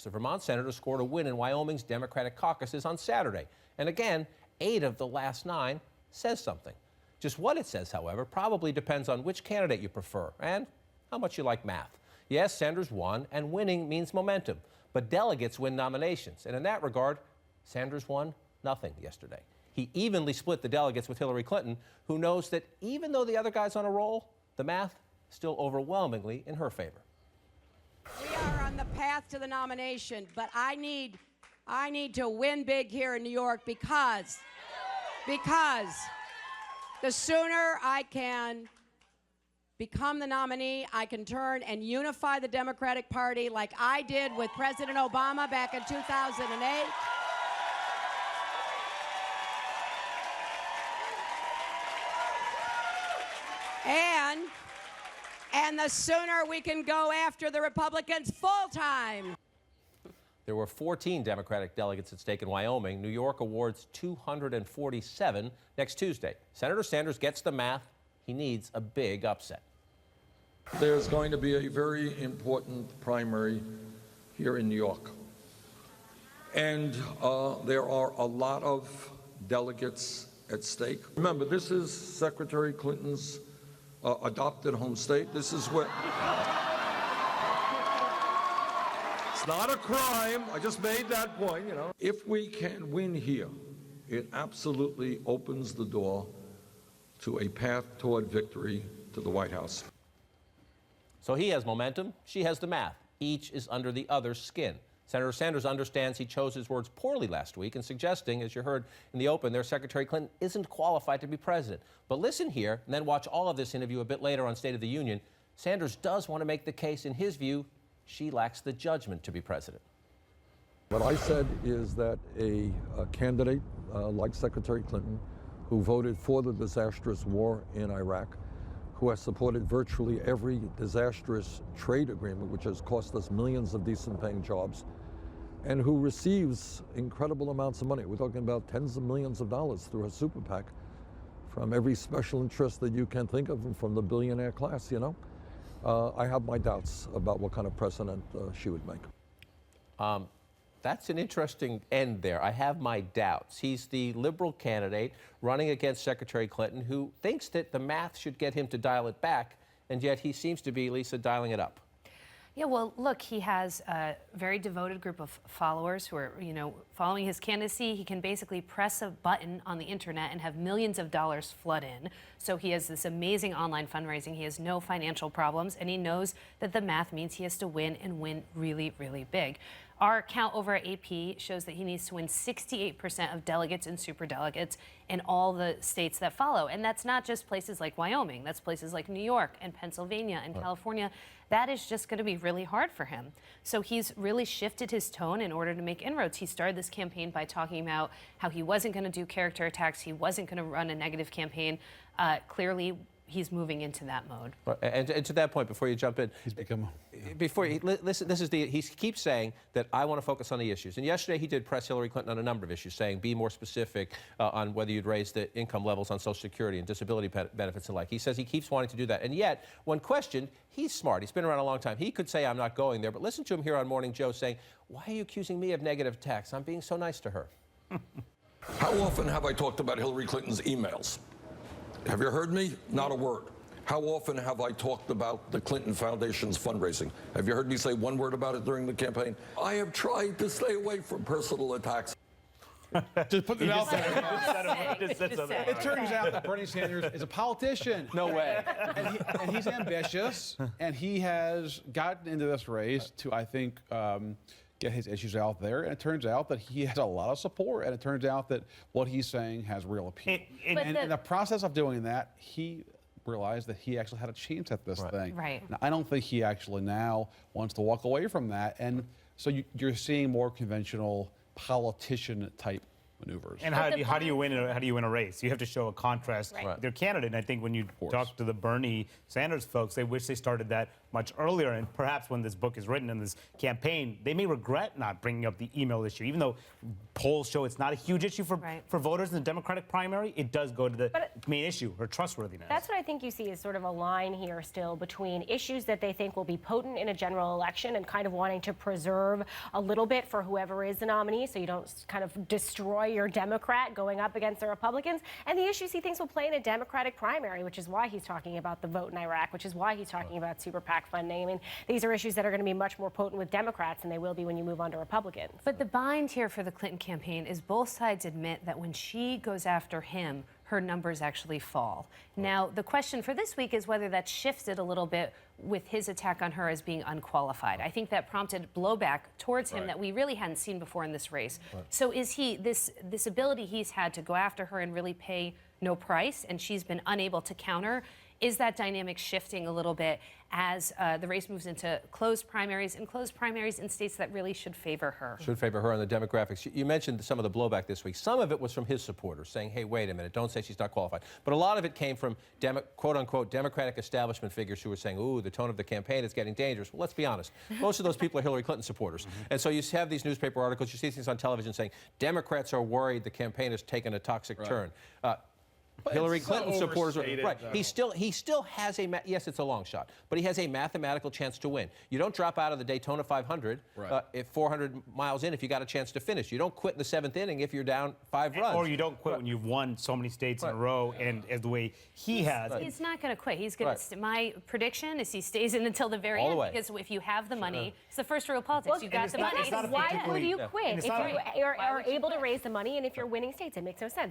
The Vermont senator scored a win in Wyoming's Democratic caucuses on Saturday. And again, 8 of the last 9 says something. Just what it says, however, probably depends on which candidate you prefer and how much you like math. Yes, Sanders won, and winning means momentum. But delegates win nominations. And in that regard, Sanders won nothing yesterday. He evenly split the delegates with Hillary Clinton, who knows that even though the other guy's on a roll, the math is still overwhelmingly in her favor. We are on the path to the nomination, but I need to win big here in New York because the sooner I can become the nominee, I can turn and unify the Democratic Party like I did with President Obama back in 2008. And the sooner we can go after the Republicans full time. There were 14 Democratic delegates at stake in Wyoming. New York awards 247 next Tuesday. Senator Sanders gets the math. He needs a big upset. There's going to be a very important primary here in New York. And there are a lot of delegates at stake. Remember, this is Secretary Clinton's adopted home state. This is where... It's not a crime. I just made that point, you know. If we can win here, it absolutely opens the door to a path toward victory to the White House. So he has momentum, she has the math. Each is under the other's skin. Senator Sanders understands he chose his words poorly last week in suggesting, as you heard in the open, their Secretary Clinton isn't qualified to be president. But listen here, and then watch all of this interview a bit later on State of the Union. Sanders does want to make the case, in his view, she lacks the judgment to be president. What I said is that a candidate like Secretary Clinton, who voted for the disastrous war in Iraq, who has supported virtually every disastrous trade agreement, which has cost us millions of decent-paying jobs, and who receives incredible amounts of money. We're talking about tens of millions of dollars through her super PAC from every special interest that you can think of, from the billionaire class, you know. I have my doubts about what kind of president she would make. That's an interesting end there. I have my doubts. He's the liberal candidate running against Secretary Clinton, who thinks that the math should get him to dial it back, and yet he seems to be, Lisa, dialing it up. Yeah, well, look, he has a very devoted group of followers who are, following his candidacy. He can basically press a button on the internet and have millions of dollars flood in. So he has this amazing online fundraising. He has no financial problems, and he knows that the math means he has to win and win really, really big. Our count over at AP shows that he needs to win 68% of delegates and superdelegates in all the states that follow. And that's not just places like Wyoming. That's places like New York and Pennsylvania and California. That is just going to be really hard for him. So he's really shifted his tone in order to make inroads. He started this campaign by talking about how he wasn't going to do character attacks. He wasn't going to run a negative campaign. Clearly, he's moving into that mode. And to that point, before you jump in, listen, he keeps saying that I want to focus on the issues. And yesterday he did press Hillary Clinton on a number of issues, saying be more specific on whether you'd raise the income levels on Social Security and disability benefits and like. He says he keeps wanting to do that. And yet, when questioned, he's smart. He's been around a long time. He could say I'm not going there, but listen to him here on Morning Joe saying, why are you accusing me of negative attacks? I'm being so nice to her. How often have I talked about Hillary Clinton's emails? Have you heard me? Not a word. How often have I talked about the Clinton Foundation's fundraising? Have you heard me say one word about it during the campaign? I have tried to stay away from personal attacks. Just put it out there. It turns out that Bernie Sanders is a politician. No way. And he's ambitious, and he has gotten into this race to, I think, get his issues out there. And it turns out that he has a lot of support, and it turns out that what he's saying has real appeal. And in the process of doing that, he realized that he actually had a chance at this thing. Right. Now, I don't think he actually now wants to walk away from that. And so you're seeing more conventional politician-type maneuvers. And how do you win a race? You have to show a contrast with your candidate. And I think when you talk to the Bernie Sanders folks, they wish they started that much earlier. And perhaps when this book is written and this campaign, they may regret not bringing up the email issue. Even though polls show it's not a huge issue for voters in the Democratic primary, it does go to the main issue, her trustworthiness. That's what I think you see is sort of a line here still between issues that they think will be potent in a general election and kind of wanting to preserve a little bit for whoever is the nominee so you don't kind of destroy your Democrat going up against the Republicans, and the issues he thinks will play in a Democratic primary, which is why he's talking about the vote in Iraq, which is why he's talking about super PAC funding. I mean, these are issues that are going to be much more potent with Democrats than they will be when you move on to Republicans. But the bind here for the Clinton campaign is both sides admit that when she goes after him, her numbers actually fall. Now, the question for this week is whether that shifted a little bit with his attack on her as being unqualified. I think that prompted blowback towards him that we really hadn't seen before in this race. So is he, this ability he's had to go after her and really pay no price, and she's been unable to counter, is that dynamic shifting a little bit as the race moves into closed primaries in states that really should favor her? Should favor her on the demographics. You mentioned some of the blowback this week. Some of it was from his supporters saying, hey, wait a minute, don't say she's not qualified. But a lot of it came from quote-unquote Democratic establishment figures who were saying, ooh, the tone of the campaign is getting dangerous. Well, let's be honest. Most of those people are Hillary Clinton supporters. And so you have these newspaper articles, you see things on television saying, Democrats are worried the campaign has taken a toxic turn. Hillary Clinton supporters, right? He still has a yes, it's a long shot, but he has a mathematical chance to win. You don't drop out of the Daytona 500 if 400 miles in if you got a chance to finish. You don't quit in the 7th inning if you're down 5 runs. Or you don't quit when you've won so many states in a row, and as the way he has. He's not going to quit. He's going to. My prediction is he stays in until the very end, because if you have the money, it's the first rule of politics. Well, you got the money. Why would you quit if you are able to raise the money and if you're winning states? It makes no sense.